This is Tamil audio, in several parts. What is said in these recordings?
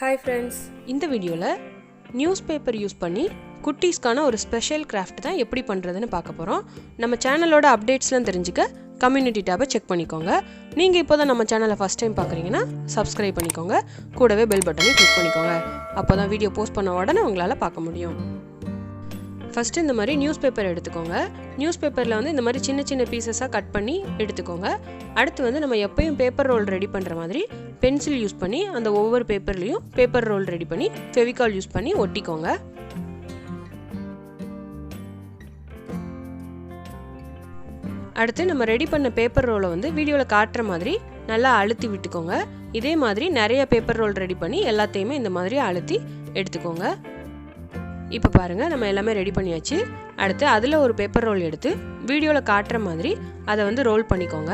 Hi friends, இந்த வீடியோல நியூஸ் பேப்பர் யூஸ் பண்ணி குட்டீஸ்க்கான ஒரு ஸ்பெஷல் கிராஃப்ட் தான் எப்படி பண்றதுன்னு பார்க்க போறோம். நம்ம சேனலோட அப்டேட்ஸ்லாம் தெரிஞ்சுக்க கம்யூனிட்டி டாபை செக் பண்ணிக்கோங்க. நீங்க இப்போதான் நம்ம சேனலை ஃபர்ஸ்ட் டைம் பார்க்குறீங்கன்னா சப்ஸ்கிரைப் பண்ணிக்கோங்க. கூடவே பெல் பட்டனையும் கிளிக் பண்ணிக்கோங்க. அப்போதான் வீடியோ போஸ்ட் பண்ண உடனே உங்களால பார்க்க முடியும். ஃபர்ஸ்ட் இந்த மாதிரி நியூஸ் பேப்பர் எடுத்துக்கோங்க. நியூஸ் பேப்பரில் வந்து இந்த மாதிரி சின்ன சின்ன பீசஸாக கட் பண்ணி எடுத்துக்கோங்க. அடுத்து வந்து நம்ம எப்பயும் பேப்பர் ரோல் ரெடி பண்ணுற மாதிரி பென்சில் யூஸ் பண்ணி அந்த ஒவ்வொரு பேப்பர்லேயும் பேப்பர் ரோல் ரெடி பண்ணி ஃபெவிகால் யூஸ் பண்ணி ஒட்டிக்கோங்க. அடுத்து நம்ம ரெடி பண்ண பேப்பர் ரோலை வந்து வீடியோவில் காட்டுற மாதிரி நல்லா அழுத்தி விட்டுக்கோங்க. இதே மாதிரி நிறைய பேப்பர் ரோல் ரெடி பண்ணி எல்லாத்தையுமே இந்த மாதிரி அழுத்தி எடுத்துக்கோங்க. இப்போ பாருங்கள், நம்ம எல்லாமே ரெடி பண்ணியாச்சு. அடுத்து அதில் ஒரு பேப்பர் ரோல் எடுத்து வீடியோவில் காட்டுற மாதிரி அதை வந்து ரோல் பண்ணிக்கோங்க.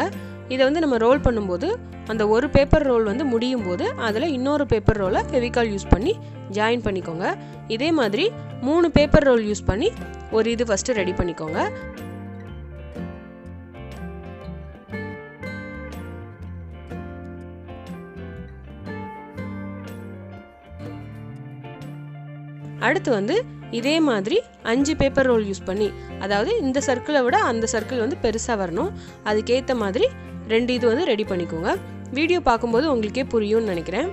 இதை வந்து நம்ம ரோல் பண்ணும்போது அந்த ஒரு பேப்பர் ரோல் வந்து முடியும் போது அதில் இன்னொரு பேப்பர் ரோலை ஃபெவிகால் யூஸ் பண்ணி ஜாயின் பண்ணிக்கோங்க. இதே மாதிரி 3 பேப்பர் ரோல் யூஸ் பண்ணி ஒரு இது ஃபஸ்ட்டு ரெடி பண்ணிக்கோங்க. அடுத்து வந்து இதே மாதிரி 5 பேப்பர் ரோல் யூஸ் பண்ணி, அதாவது இந்த சர்க்கிளை விட அந்த சர்க்கிள் வந்து பெருசாக வரணும், அதுக்கேற்ற மாதிரி 2 இது வந்து ரெடி பண்ணிக்கோங்க. வீடியோ பார்க்கும்போது உங்களுக்கே புரியும்னு நினைக்கிறேன்.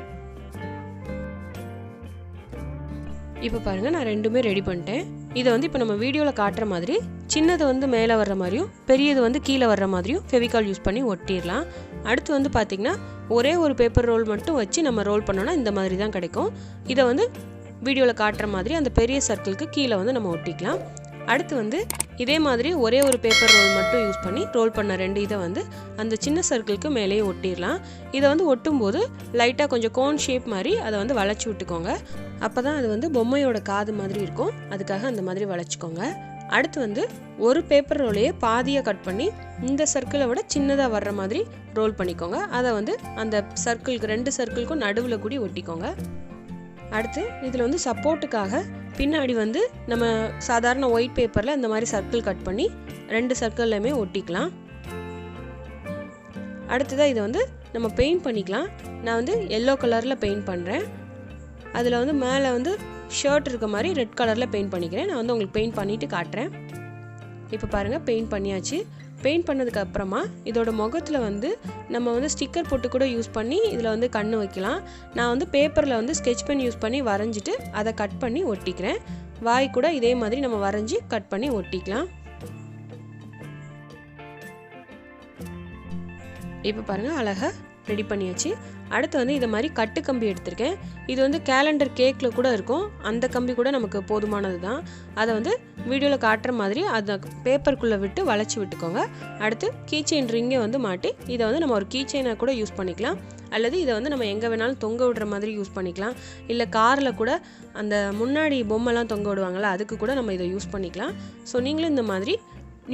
இப்போ பாருங்கள், நான் 2மே ரெடி பண்ணிட்டேன். இதை வந்து இப்போ நம்ம வீடியோவில் காட்டுற மாதிரி சின்னது வந்து மேலே வர்ற மாதிரியும் பெரியது வந்து கீழே வர்ற மாதிரியும் ஃபெவிகால் யூஸ் பண்ணி ஒட்டிடலாம். அடுத்து வந்து பார்த்திங்கன்னா ஒரே ஒரு பேப்பர் ரோல் மட்டும் வச்சு நம்ம ரோல் பண்ணோன்னா இந்த மாதிரி தான் கிடைக்கும். இதை வந்து வீடியோவில் காட்டுற மாதிரி அந்த பெரிய சர்க்கிளுக்கு கீழே வந்து நம்ம ஒட்டிக்கலாம். அடுத்து வந்து இதே மாதிரி ஒரே ஒரு பேப்பர் ரோல் மட்டும் யூஸ் பண்ணி ரோல் பண்ண 2 இதை வந்து அந்த சின்ன சர்க்கிளுக்கு மேலேயே ஒட்டிடலாம். இதை வந்து ஒட்டும்போது லைட்டாக கொஞ்சம் கோன் ஷேப் மாதிரி அதை வந்து வளைச்சி விட்டுக்கோங்க. அப்போ தான் அது வந்து பொம்மையோட காது மாதிரி இருக்கும். அதுக்காக அந்த மாதிரி வளைச்சிக்கோங்க. அடுத்து வந்து ஒரு பேப்பர் ரோலையே பாதியாக கட் பண்ணி இந்த சர்க்கிளை விட சின்னதாக வர்ற மாதிரி ரோல் பண்ணிக்கோங்க. அதை வந்து அந்த சர்க்கிளுக்கு 2 சர்க்கிளுக்கும் நடுவில் கூடி ஒட்டிக்கோங்க. அடுத்து இதில் வந்து சப்போர்ட்டுக்காக பின்னாடி வந்து நம்ம சாதாரண ஒயிட் பேப்பரில் இந்த மாதிரி சர்க்கிள் கட் பண்ணி 2 சர்க்கிள்லையுமே ஒட்டிக்கலாம். அடுத்ததாக இதை வந்து நம்ம பெயிண்ட் பண்ணிக்கலாம். நான் வந்து எல்லோ கலரில் பெயிண்ட் பண்ணுறேன். அதில் வந்து மேலே வந்து ஷர்ட் இருக்க மாதிரி ரெட் கலரில் பெயிண்ட் பண்ணிக்கிறேன். நான் வந்து உங்களுக்கு பெயிண்ட் பண்ணிவிட்டு காட்டுறேன். இப்போ பாருங்கள், பெயிண்ட் பண்ணியாச்சு. பெயிண்ட் பண்ணதுக்கு அப்புறமா இதோட முகத்தில் வந்து நம்ம வந்து ஸ்டிக்கர் போட்டு கூட யூஸ் பண்ணி இதில் வந்து கண்ணு வைக்கலாம். நான் வந்து பேப்பரில் வந்து ஸ்கெட்ச் பென் யூஸ் பண்ணி வரைஞ்சிட்டு அதை கட் பண்ணி ஒட்டிக்கிறேன். வாய் கூட இதே மாதிரி நம்ம வரைஞ்சி கட் பண்ணி ஒட்டிக்கலாம். இப்போ பாருங்கள், அழகாக ரெடி பண்ணியாச்சு. அடுத்து வந்து இதை மாதிரி கட்டு கம்பி எடுத்திருக்கேன். இது வந்து கேலண்டர் கேக்கில் கூட இருக்கும். அந்த கம்பி கூட நமக்கு போதுமானது தான். அதை வந்து வீடியோவில் காட்டுற மாதிரி அதை பேப்பருக்குள்ளே விட்டு வளைச்சி விட்டுக்கோங்க. அடுத்து கீச்செயின் ரிங்கை வந்து மாட்டி இதை வந்து நம்ம ஒரு கீச்செயினாக கூட யூஸ் பண்ணிக்கலாம். அல்லது இதை வந்து நம்ம எங்கே வேணாலும் தொங்க விடுற மாதிரி யூஸ் பண்ணிக்கலாம். இல்லை காரில் கூட அந்த முன்னாடி பொம்மைலாம் தொங்க விடுவாங்கள்ல, அதுக்கு கூட நம்ம இதை யூஸ் பண்ணிக்கலாம். ஸோ நீங்களும் இந்த மாதிரி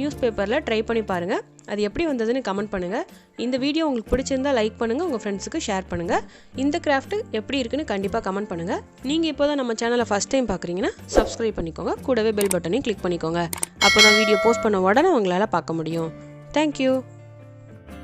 நியூஸ் பேப்பரில் ட்ரை பண்ணி பாருங்கள். அது எப்படி வந்ததுன்னு கமெண்ட் பண்ணுங்கள். இந்த வீடியோ உங்களுக்கு பிடிச்சிருந்தா லைக் பண்ணுங்கள், உங்கள் ஃப்ரெண்ட்ஸுக்கு ஷேர் பண்ணுங்கள். இந்த கிராஃப்ட் எப்படி இருக்குன்னு கண்டிப்பாக கமெண்ட் பண்ணுங்கள். நீங்கள் இப்போ தான் நம்ம சேனலை ஃபஸ்ட் டைம் பார்க்குறீங்கன்னா சப்ஸ்கிரைப் பண்ணிக்கோங்க. கூடவே பெல் பட்டனையும் கிளிக் பண்ணிக்கோங்க. அப்போ தான் வீடியோ போஸ்ட் பண்ண உடனே உங்களால் பார்க்க முடியும். தேங்க்யூ.